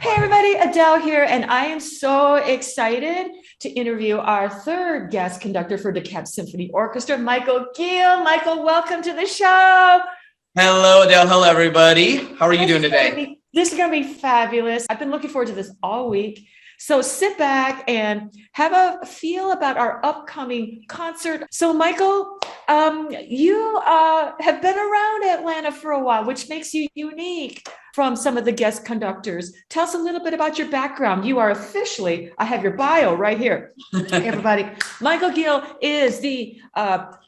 Hey everybody, Adele here, and I am so excited to interview our third guest conductor for DeKalb Symphony Orchestra, Michael Giel. Michael, welcome to the show. Hello, Adele. Hello, everybody. How are you doing today? This is going to be fabulous. I've been looking forward to this all week. So sit back and have a feel about our upcoming concert. So Michael, you have been around Atlanta for a while, which makes you unique from some of the guest conductors. Tell us a little bit about your background. You are officially, I have your bio right here. Hey, everybody. Michael Giel is the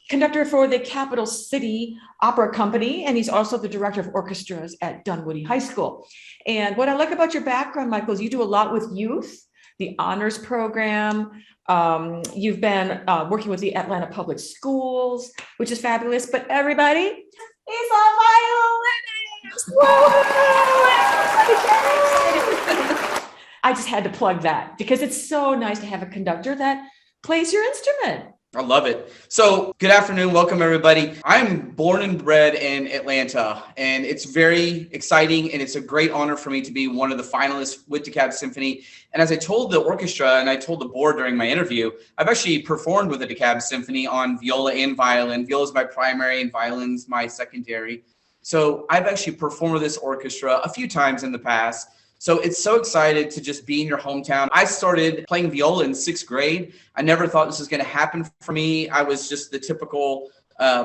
conductor for the Capital City Opera Company, and he's also the director of orchestras at Dunwoody High School. And what I like about your background, Michael, is you do a lot with youth, the honors program. You've been working with the Atlanta Public Schools, which is fabulous. But everybody, he's a violinist. I just had to plug that because it's so nice to have a conductor that plays your instrument. I love it. So good afternoon. Welcome, everybody. I'm born and bred in Atlanta, and it's very exciting, and it's a great honor for me to be one of the finalists with DeKalb Symphony. And as I told the orchestra and I told the board during my interview, I've actually performed with the DeKalb Symphony on viola and violin. Viola is my primary and violin's my secondary. So I've actually performed with this orchestra a few times in the past. So it's so excited to just be in your hometown. I started playing viola in 6th grade. I never thought this was going to happen for me. I was just the typical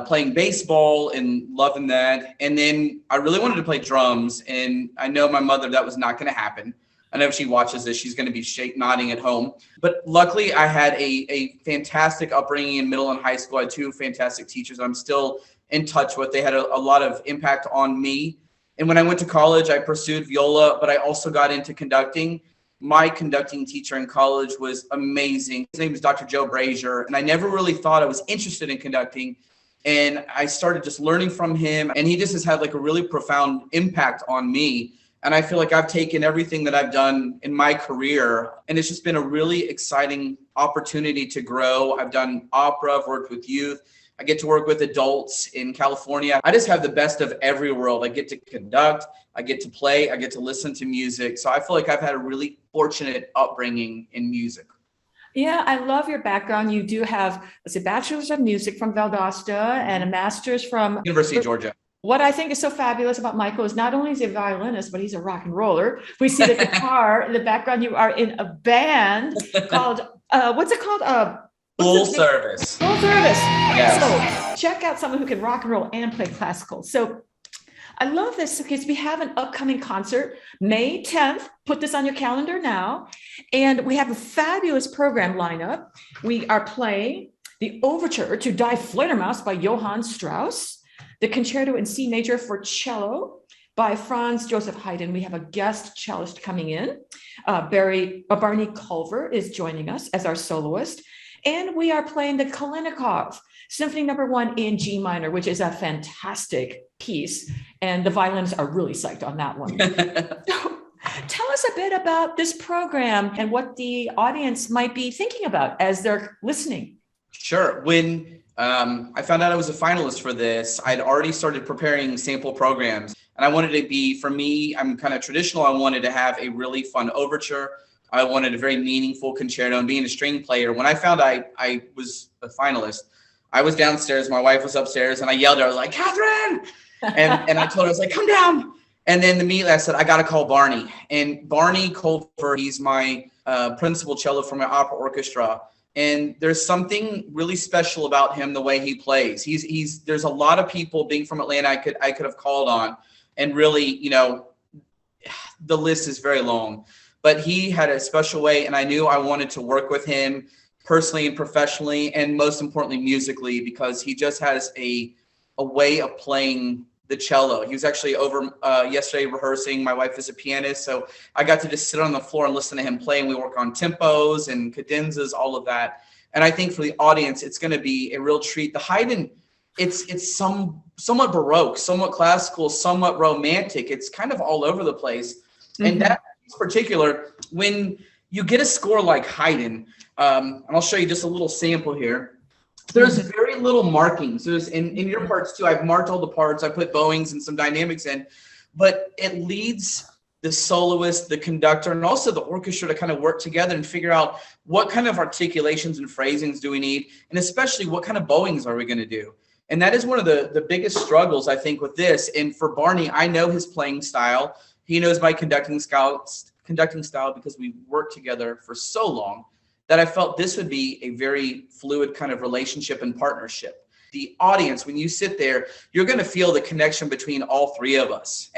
playing baseball and loving that. And then I really wanted to play drums. And I know my mother, that was not going to happen. I know if she watches this, she's going to be nodding at home. But luckily, I had a fantastic upbringing in middle and high school. I had 2 fantastic teachers I'm still in touch with. They had a lot of impact on me. And when I went to college, I pursued viola, but I also got into conducting. My conducting teacher in college was amazing. His name was Dr. Joe Brazier, and I never really thought I was interested in conducting. And I started just learning from him, and he just has had like a really profound impact on me. And I feel like I've taken everything that I've done in my career, and it's just been a really exciting opportunity to grow. I've done opera, I've worked with youth. I get to work with adults in California. I just have the best of every world. I get to conduct, I get to play, I get to listen to music. So I feel like I've had a really fortunate upbringing in music. Yeah, I love your background. You do have a bachelor's of music from Valdosta and a master's from University of Georgia. What I think is so fabulous about Michael is not only is he a violinist, but he's a rock and roller. We see the guitar in the background. You are in a band called, what's it called? Full Service. Full Service. Yes. So check out someone who can rock and roll and play classical. So I love this because we have an upcoming concert, May 10th. Put this on your calendar now. And we have a fabulous program lineup. We are playing the overture to Die Fledermaus by Johann Strauss, the concerto in C major for cello by Franz Joseph Haydn. We have a guest cellist coming in. Barney Culver is joining us as our soloist. And we are playing the Kalinikov Symphony No. 1 in G minor, which is a fantastic piece. And the violinists are really psyched on that one. So, tell us a bit about this program and what the audience might be thinking about as they're listening. Sure. When I found out I was a finalist for this, I'd already started preparing sample programs. And I wanted to be, for me, I'm kind of traditional. I wanted to have a really fun overture. I wanted a very meaningful concerto, and being a string player. When I found I was a finalist, I was downstairs, my wife was upstairs, and I yelled at her, I was like, Catherine! And I told her, I was like, come down. And then immediately I said, I got to call Barney. And Barney Culver, he's my principal cello for my opera orchestra. And there's something really special about him, the way he plays. There's a lot of people, being from Atlanta, I could have called on, and really, you know, the list is very long. But he had a special way, and I knew I wanted to work with him personally and professionally, and most importantly, musically, because he just has a way of playing the cello. He was actually over yesterday rehearsing. My wife is a pianist, so I got to just sit on the floor and listen to him play, and we work on tempos and cadenzas, all of that. And I think for the audience, it's going to be a real treat. The Haydn, it's somewhat Baroque, somewhat classical, somewhat romantic. It's kind of all over the place. Mm-hmm. And that in particular, when you get a score like Haydn, and I'll show you just a little sample here. There's very little markings. There's in your parts too. I've marked all the parts. I put bowings and some dynamics in, but it leads the soloist, the conductor, and also the orchestra to kind of work together and figure out what kind of articulations and phrasings do we need, and especially what kind of bowings are we going to do. And that is one of the biggest struggles, I think, with this. And for Barney, I know his playing style. He knows my conducting style because we worked together for so long that I felt this would be a very fluid kind of relationship and partnership. The audience, when you sit there, you're going to feel the connection between all three of us.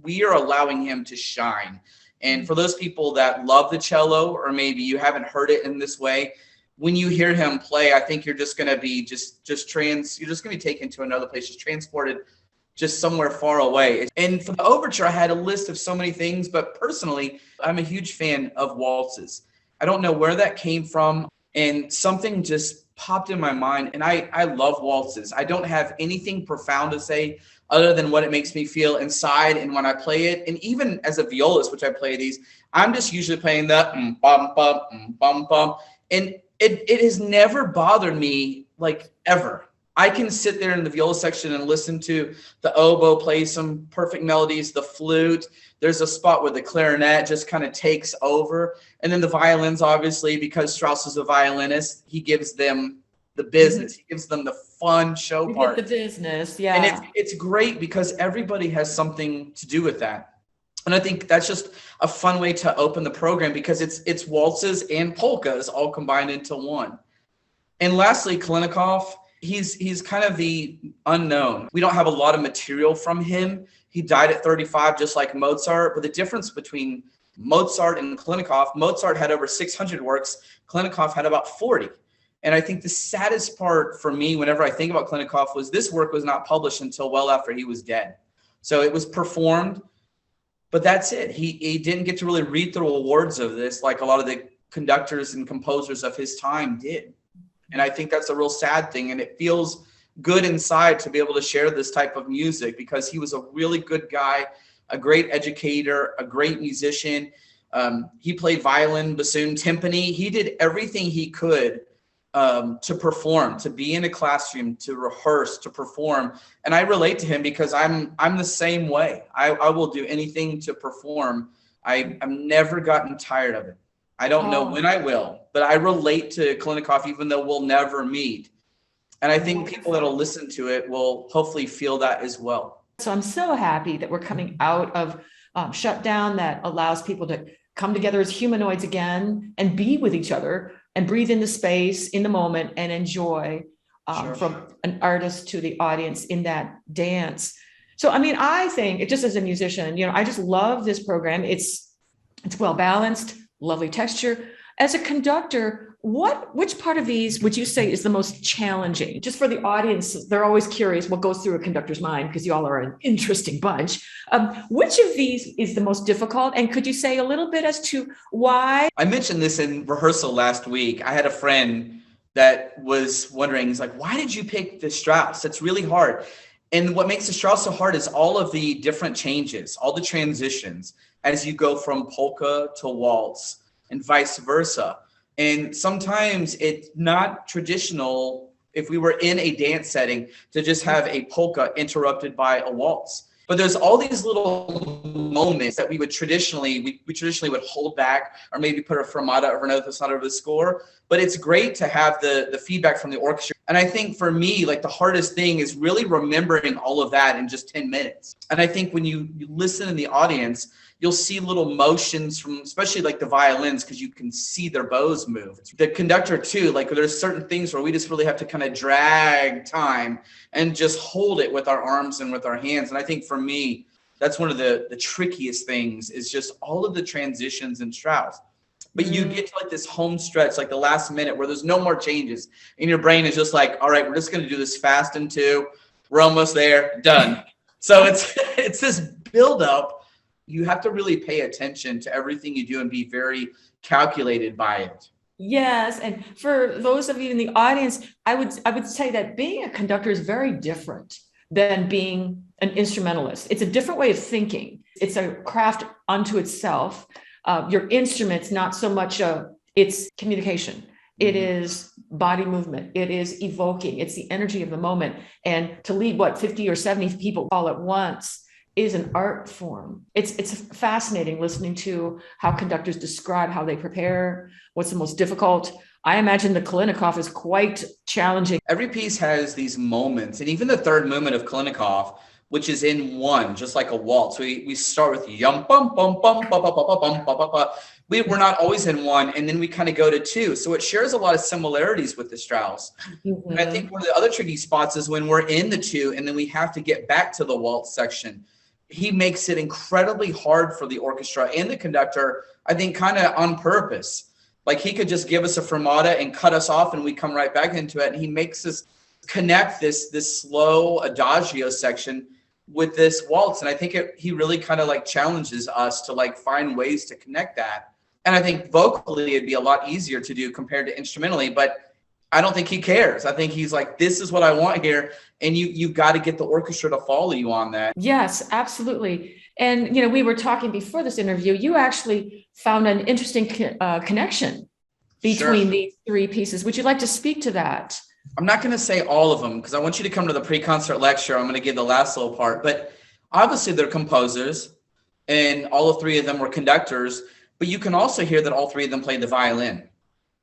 We are allowing him to shine. And for those people that love the cello, or maybe you haven't heard it in this way, when you hear him play, I think you're just going to be you're just going to be taken to another place, just transported just somewhere far away. And for the overture, I had a list of so many things, but personally, I'm a huge fan of waltzes. I don't know where that came from, and something just popped in my mind, and I love waltzes. I don't have anything profound to say other than what it makes me feel inside and when I play it. And even as a violist, which I play these, I'm just usually playing the bum bum bum bum, and it has never bothered me, like, ever. I can sit there in the viola section and listen to the oboe play some perfect melodies, the flute. There's a spot where the clarinet just kind of takes over. And then the violins, obviously, because Strauss is a violinist, he gives them the business. He gives them the fun show part. The business, yeah. And it's great because everybody has something to do with that. And I think that's just a fun way to open the program because it's waltzes and polkas all combined into one. And lastly, Klinikov, he's kind of the unknown. We don't have a lot of material from him. He died at 35, just like Mozart. But the difference between Mozart and Klinikov, Mozart had over 600 works. Klinikov had about 40. And I think the saddest part for me whenever I think about Klinikov was this work was not published until well after he was dead. So it was performed, but that's it. He didn't get to really reap the rewards of this like a lot of the conductors and composers of his time did. And I think that's a real sad thing. And it feels good inside to be able to share this type of music because he was a really good guy, a great educator, a great musician. He played violin, bassoon, timpani. He did everything he could to perform, to be in a classroom, to rehearse, to perform. And I relate to him because I'm the same way. I will do anything to perform. I've never gotten tired of it. I don't know when I will, but I relate to Klinikov even though we'll never meet. And I think people that'll listen to it will hopefully feel that as well. So I'm so happy that we're coming out of shutdown that allows people to come together as humanoids again and be with each other and breathe in the space, in the moment, and enjoy from an artist to the audience in that dance. So, I mean, I think, just as a musician, I just love this program. It's well-balanced, lovely texture. As a conductor, which part of these would you say is the most challenging? Just for the audience, they're always curious what goes through a conductor's mind because you all are an interesting bunch. Which of these is the most difficult? And could you say a little bit as to why? I mentioned this in rehearsal last week. I had a friend that was wondering, he's like, why did you pick the Strauss? It's really hard. And what makes the Strauss so hard is all of the different changes, all the transitions as you go from polka to waltz and vice versa. And sometimes it's not traditional if we were in a dance setting to just have a polka interrupted by a waltz. But there's all these little moments that we traditionally would hold back or maybe put a fermata or another sonata over the score. But it's great to have the feedback from the orchestra. And I think for me, like the hardest thing is really remembering all of that in just 10 minutes. And I think when you listen in the audience, you'll see little motions from, especially like the violins, because you can see their bows move. The conductor too, like there's certain things where we just really have to kind of drag time and just hold it with our arms and with our hands. And I think for me, that's one of the trickiest things is just all of the transitions in Strauss. But you get to like this home stretch, like the last minute where there's no more changes. And your brain is just like, all right, we're just going to do this fast in two. We're almost there, done. So it's this buildup. You have to really pay attention to everything you do and be very calculated by it. Yes. And for those of you in the audience, I would say that being a conductor is very different than being an instrumentalist. It's a different way of thinking. It's a craft unto itself. Your instrument's not so much it's communication. It is body movement. It is evoking. It's the energy of the moment. And to lead 50 or 70 people all at once is an art form. It's fascinating listening to how conductors describe how they prepare, what's the most difficult. I imagine the Kalinikov is quite challenging. Every piece has these moments, and even the third movement of Kalinikov, which is in one, just like a waltz. We start with yum bum bum bum ba ba ba ba bum ba ba ba. We're not always in one, and then we kind of go to two. So it shares a lot of similarities with the Strauss. Mm-hmm. And I think one of the other tricky spots is when we're in the two, and then we have to get back to the waltz section. He makes it incredibly hard for the orchestra and the conductor, I think, kind of on purpose. Like he could just give us a fermata and cut us off, and we come right back into it. And he makes us connect this slow adagio section with this waltz. And I think he really kind of like challenges us to like find ways to connect that. And I think vocally it'd be a lot easier to do compared to instrumentally, but I don't think he cares. I think he's like, this is what I want here. And you've got to get the orchestra to follow you on that. Yes, absolutely. And, you know, we were talking before this interview, you actually found an interesting connection between these three pieces. Would you like to speak to that? I'm not going to say all of them because I want you to come to the pre-concert lecture. I'm going to give the last little part, but obviously they're composers and all three of them were conductors, but you can also hear that all three of them played the violin.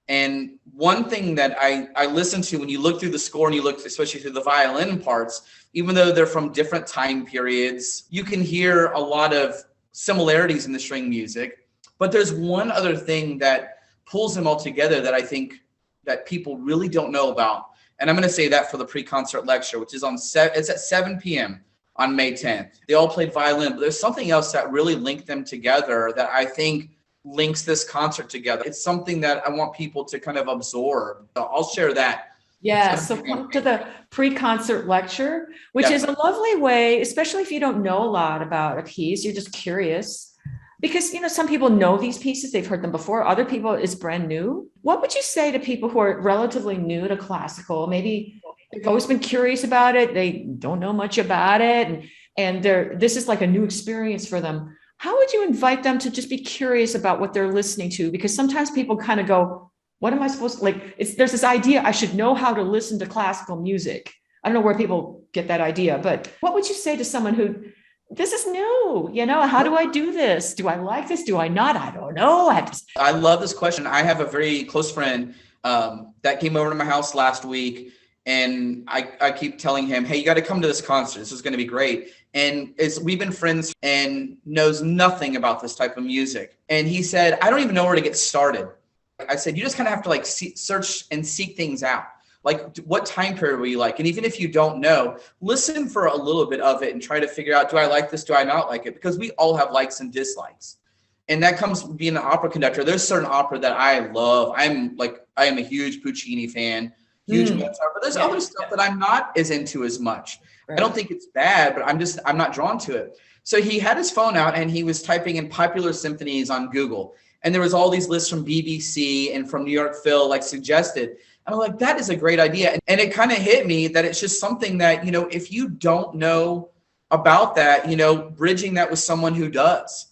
And one thing that I listen to when you look through the score and you look especially through the violin parts, even though they're from different time periods, you can hear a lot of similarities in the string music. But there's one other thing that pulls them all together that I think that people really don't know about. And I'm going to say that for the pre-concert lecture, which is it's at 7 p.m. on May 10th. They all played violin, but there's something else that really linked them together that I think links this concert together. It's something that I want people to kind of absorb. So I'll share that. Yeah, so come to the pre-concert lecture, which is a lovely way, especially if you don't know a lot about a piece, you're just curious. Because, you know, some people know these pieces, they've heard them before. Other people, it's brand new. What would you say to people who are relatively new to classical? Maybe they've always been curious about it. They don't know much about it. And this is like a new experience for them. How would you invite them to just be curious about what they're listening to? Because sometimes people kind of go, what am I supposed to like? There's this idea I should know how to listen to classical music. I don't know where people get that idea, but what would you say to someone who, this is new, you know, how do I do this? Do I like this? Do I not? I don't know. I love this question. I have a very close friend that came over to my house last week, and I keep telling him, hey, you got to come to this concert. This is going to be great. And we've been friends and knows nothing about this type of music. And he said, I don't even know where to get started. I said, you just kind of have to like search and seek things out. Like, what time period were you like? And even if you don't know, listen for a little bit of it and try to figure out, do I like this? Do I not like it? Because we all have likes and dislikes. And that comes from being an opera conductor. There's certain opera that I love. I am a huge Puccini fan, huge Mozart, but there's other stuff that I'm not as into as much. Right. I don't think it's bad, but I'm not drawn to it. So he had his phone out and he was typing in popular symphonies on Google. And there was all these lists from BBC and from New York Phil, like suggested. And I'm like, that is a great idea. And it kind of hit me that it's just something that, you know, if you don't know about that, you know, bridging that with someone who does.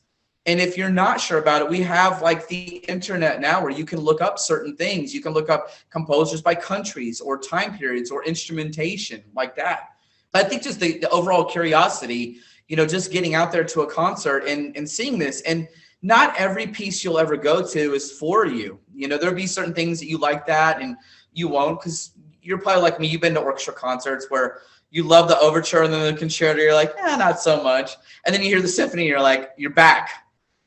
And if you're not sure about it, we have like the internet now where you can look up certain things. You can look up composers by countries or time periods or instrumentation like that. I think just the overall curiosity, you know, just getting out there to a concert and seeing this. And not every piece you'll ever go to is for you. You know, there'll be certain things that you like that and you won't, because you're probably like me. You've been to orchestra concerts where you love the overture and then the concerto. You're like, not so much. And then you hear the symphony, you're like, you're back.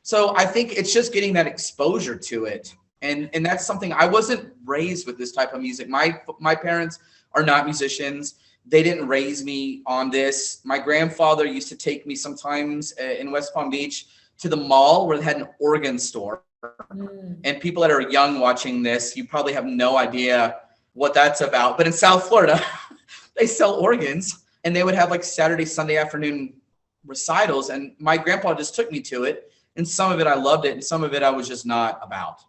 So I think it's just getting that exposure to it. And that's something. I wasn't raised with this type of music. My parents are not musicians. They didn't raise me on this. My grandfather used to take me sometimes in West Palm Beach to the mall where they had an organ store. And people that are young watching this, you probably have no idea what that's about. But in South Florida, they sell organs, and they would have like Saturday, Sunday afternoon recitals. And my grandpa just took me to it. And some of it I loved it, and some of it I was just not about.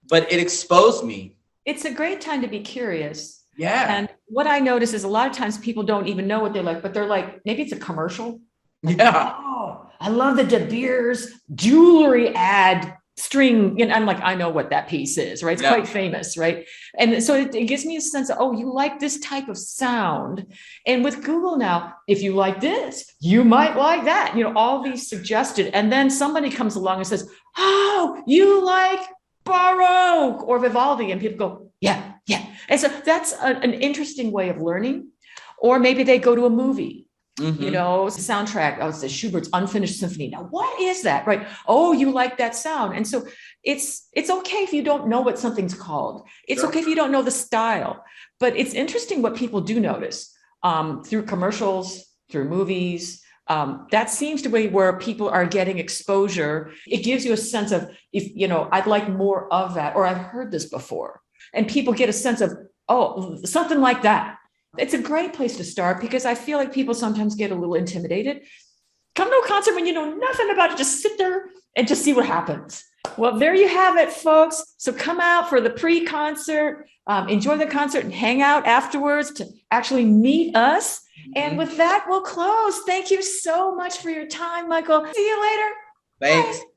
But it exposed me. It's a great time to be curious. Yeah. And what I notice is a lot of times people don't even know what they like, but they're like, maybe it's a commercial. Yeah. Oh, I love the De Beers jewelry ad string, I'm like, I know what that piece is, right? It's quite famous, right? And so it gives me a sense of, oh, you like this type of sound. And with Google now, if you like this, you might like that, all these suggested. And then somebody comes along and says, oh, you like Baroque or Vivaldi, and people go, yeah. And so that's an interesting way of learning. Or maybe they go to a movie, soundtrack. Oh, it's the Schubert's Unfinished Symphony. Now, what is that? Right? Oh, you like that sound. And so it's okay if you don't know what something's called. It's okay if you don't know the style. But it's interesting what people do notice through commercials, through movies. That seems to be where people are getting exposure. It gives you a sense of, if I'd like more of that, or I've heard this before. And people get a sense of, oh, something like that. It's a great place to start, because I feel like people sometimes get a little intimidated. Come to a concert when you know nothing about it. Just sit there and just see what happens. Well, there you have it, folks. So come out for the pre-concert, enjoy the concert, and hang out afterwards to actually meet us. And with that, we'll close. Thank you so much for your time, Michael. See you later. Thanks. Bye.